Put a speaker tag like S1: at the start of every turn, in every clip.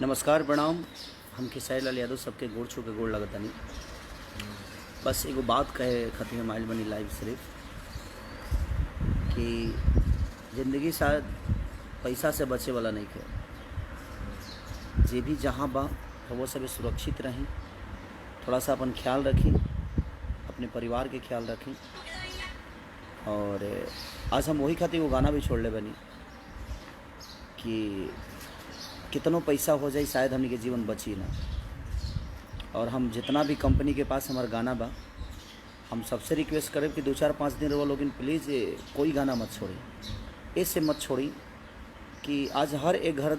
S1: नमस्कार प्रणाम। हम खेसारी लाल यादव सबके गोड़ छू के गोड़ लगतनी। बस एगो बात कहे खातिर हम आइल बनी लाइव सिर्फ कि ज़िंदगी शायद पैसा से बचे वाला नहीं है। जे भी जहाँ बा वो सब सुरक्षित रहें, थोड़ा सा अपन ख्याल रखें, अपने परिवार के ख्याल रखें। और आज हम वही खातिर वो गाना भी छोड़ ले बनी कि कितनों पैसा हो जाए शायद हमनी के जीवन बची ना। और हम जितना भी कंपनी के पास हमारा गाना बा, हम सबसे रिक्वेस्ट करें कि 2-4-5 दिन रहो लोग प्लीज़ कोई गाना मत छोड़ी। ऐसे मत छोड़ी कि आज हर एक घर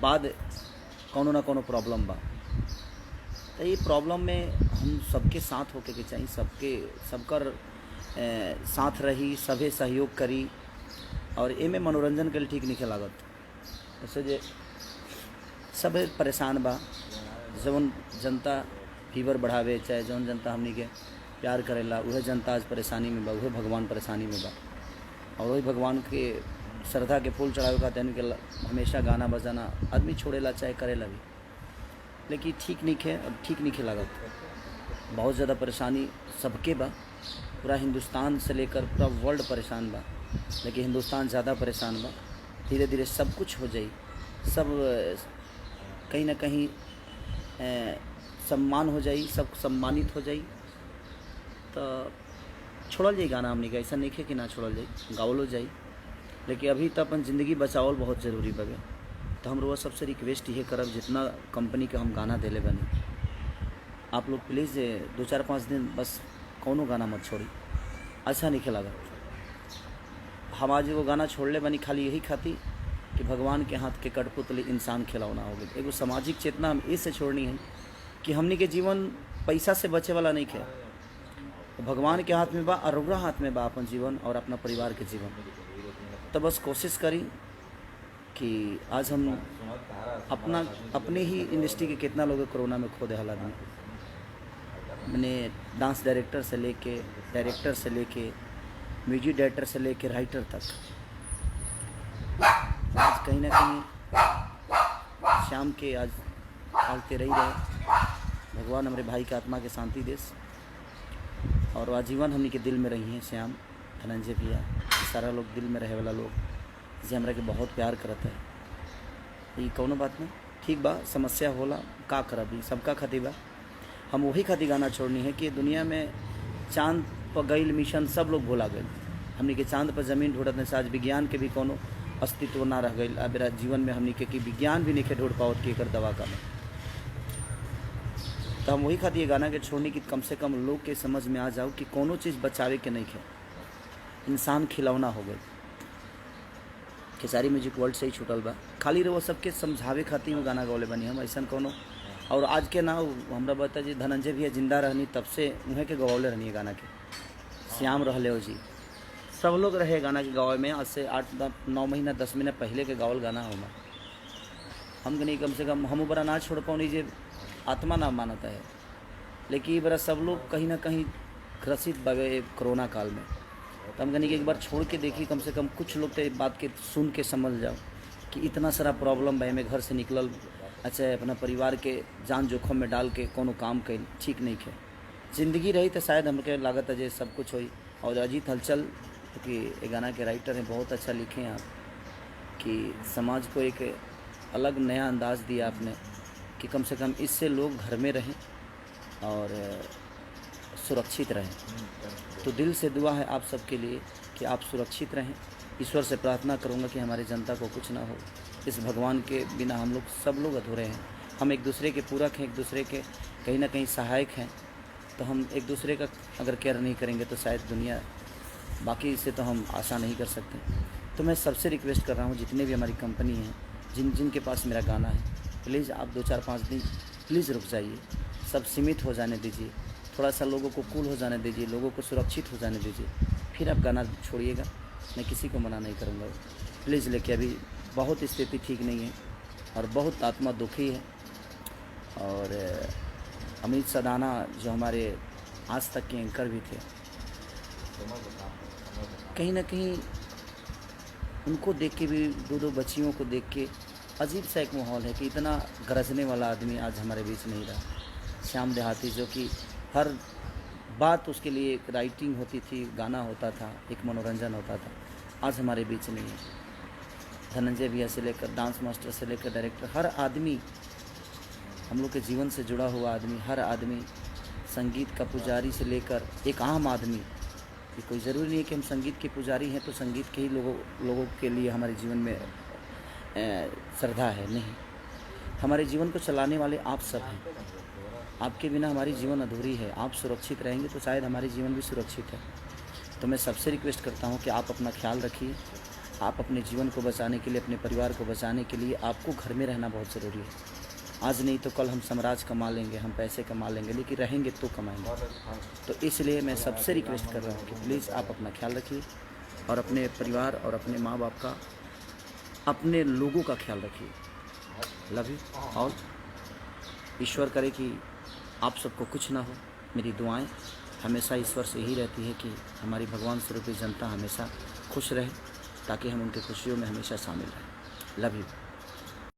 S1: बाद कोनो ना कोनो प्रॉब्लम बा। तो ये प्रॉब्लम में हम सबके साथ होके के चाहिए, सबकर साथ रही, सभे सहयोग करी। और एमे मनोरंजन के लिए ठीक नहीं लागत। जैसे जे सब परेशान बा, जौन जनता फीवर बढ़ावे चाहे जौन जनता हमनी के प्यार करेला वह जनता आज परेशानी में बा, वह भगवान परेशानी में बा। और वही भगवान के श्रद्धा के फूल चढ़ावे का यानी कि हमेशा गाना बजाना आदमी छोड़ेला चाहे करेला भी, लेकिन ठीक नहीं है। अब ठीक नहीं लागत। बहुत ज़्यादा परेशानी सबके बा, पूरा हिंदुस्तान से लेकर पूरा वर्ल्ड परेशान बा, लेकिन हिंदुस्तान ज़्यादा परेशान बा। धीरे धीरे सब कुछ हो जाई, सब कहीं ना कहीं सम्मान हो जाई, सब सम्मानित हो जाई। तो छोड़ल जाई गाना हमनी का, ऐसा नहीं है कि ना छोड़ल जाई, गावलो जाई। लेकिन अभी तो अपन ज़िंदगी बचावल बहुत ज़रूरी बगे। तो हम रोज़ सबसे रिक्वेस्ट ये करब, जितना कंपनी के हम गाना देले बनी, आप लोग प्लीज़ 2-4-5 दिन बस कौनो गाना मत छोड़ी। अच्छा नहीं लगा। हम आज वो गाना छोड़ ले बनी खाली यही खाती कि भगवान के हाथ के कठपुतली इंसान खिलौना हो गए। एगो सामाजिक चेतना हम इससे छोड़नी है कि हमनी के जीवन पैसा से बचे वाला नहीं है। भगवान के हाथ में बा और रउरा हाथ में बा अपन जीवन और अपना परिवार के जीवन। तो बस कोशिश करी कि आज हम अपने ही इंडस्ट्री के कितना लोग कोरोना में खो दे हाल आदमी। मैंने डांस डायरेक्टर से लेके म्यूजिक डायरेक्टर से लेके राइटर तक, आज कहीं ना कहीं शाम के आज हालते रही रहे। भगवान हमारे भाई के आत्मा के शांति देश और आजीवन हमनी के दिल में रही हैं। श्याम धनंजय भैया सारा लोग दिल में रहे वाला लोग जे हमरा के बहुत प्यार करता है। ये कौनो बात नहीं, ठीक बा, समस्या होला का करब, सबका खातिर बा। हम वही खातिर गाना छोड़नी है कि दुनिया में चांद पर गईल मिशन सब लोग भुला गए। हमनी के चांद पर ज़मीन ढूंढत नहीं, आज विज्ञान के भी कोनो अस्तित्व ना रह गई। अब जीवन में हमनी के कि विज्ञान भी नहीं ढूंढ पावत कि एकर दवा का में। तो हम वही खातिर ये गाना के छोड़नी कि कम से कम लोग के समझ में आ जाओ कि कोनो चीज़ बचावे के नहीं है, इंसान खिलौना हो गए। खेसारी म्यूजिक वर्ल्ड से ही छूटल बा, खाली रहो सबके समझावे खातिर वो गाना गौले बनी हम, ऐसा कोनो। और आज के ना हमरा बता जी धनंजय भैया जिंदा रहनी तब से उन्हें के गवौले रहनी गाना के। श्याम रहले हो जी, सब लोग रहे गाना के गावे में। आज से 8-9 महीना 10 महीना पहले के गावल गाना हो हम नहीं, कम से कम हम बड़ा ना छोड़ पाओ नहीं, जे आत्मा ना मानता है। लेकिन ये बड़ा सब लोग कहीं ना कहीं ग्रसित बगे कोरोना काल में। तो हम कहनी कि एक बार छोड़ के देखी, कम से कम कुछ लोग तो बात के सुन के समझ जाओ कि इतना सारा प्रॉब्लम है में घर से निकलल, अच्छा अपना परिवार के जान जोखम में डाल के कोनो काम कर ठीक नहीं है। ज़िंदगी रही तो शायद हमके लागत है जे सब कुछ होई। और अजीत हलचल क्योंकि ये गाना के राइटर हैं, बहुत अच्छा लिखे हैं आप कि समाज को एक अलग नया अंदाज़ दिया आपने कि कम से कम इससे लोग घर में रहें और सुरक्षित रहें। तो दिल से दुआ है आप सबके लिए कि आप सुरक्षित रहें। ईश्वर से प्रार्थना करूँगा कि हमारी जनता को कुछ ना हो। इस भगवान के बिना हम लोग सब लोग अधूरे हैं। हम एक दूसरे के पूरक हैं, एक दूसरे के कहीं ना कहीं सहायक हैं। तो हम एक दूसरे का अगर केयर नहीं करेंगे तो शायद दुनिया बाकी से तो हम आशा नहीं कर सकते। तो मैं सबसे रिक्वेस्ट कर रहा हूँ, जितने भी हमारी कंपनी हैं, जिनके पास मेरा गाना है, प्लीज़ आप 2-4-5 दिन प्लीज़ रुक जाइए, सब सीमित हो जाने दीजिए, थोड़ा सा लोगों को कूल हो जाने दीजिए, लोगों को सुरक्षित हो जाने दीजिए, फिर आप गाना छोड़िएगा। मैं किसी को मना नहीं करूँगा प्लीज़। लेकिन अभी बहुत स्थिति ठीक नहीं है और बहुत आत्मा दुखी है। और अमित सदाना जो हमारे आज तक के एंकर भी थे, कहीं ना कहीं उनको देख के भी, 2-2 बच्चियों को देख के अजीब सा एक माहौल है कि इतना गरजने वाला आदमी आज हमारे बीच नहीं रहा। श्याम देहाती जो कि हर बात उसके लिए एक राइटिंग होती थी, गाना होता था, एक मनोरंजन होता था, आज हमारे बीच नहीं है। धनंजय भैया से लेकर डांस मास्टर से लेकर डायरेक्टर, हर आदमी हम लोग के जीवन से जुड़ा हुआ आदमी, हर आदमी संगीत का पुजारी से लेकर एक आम आदमी, ये कोई ज़रूरी नहीं है कि हम संगीत के पुजारी हैं तो संगीत के ही लोगों के लिए हमारे जीवन में श्रद्धा है, नहीं। हमारे जीवन को चलाने वाले आप सब हैं। आपके बिना हमारी जीवन अधूरी है। आप सुरक्षित रहेंगे तो शायद हमारी जीवन भी सुरक्षित है। तो मैं सबसे रिक्वेस्ट करता हूँ कि आप अपना ख्याल रखिए। आप अपने जीवन को बचाने के लिए, अपने परिवार को बचाने के लिए आपको घर में रहना बहुत ज़रूरी है। आज नहीं तो कल हम साम्राज्य कमा लेंगे, हम पैसे कमा लेंगे, लेकिन रहेंगे तो कमाएंगे। तो इसलिए मैं सबसे रिक्वेस्ट कर रहा हूँ कि प्लीज़ आप अपना ख्याल रखिए और अपने परिवार और अपने माँ बाप का, अपने लोगों का ख्याल रखिए। Love you. और ईश्वर करे कि आप सबको कुछ ना हो। मेरी दुआएं हमेशा ईश्वर से ही रहती है कि हमारी भगवान स्वरूपी जनता हमेशा खुश रहे, ताकि हम उनकी खुशियों में हमेशा शामिल रहें। Love you.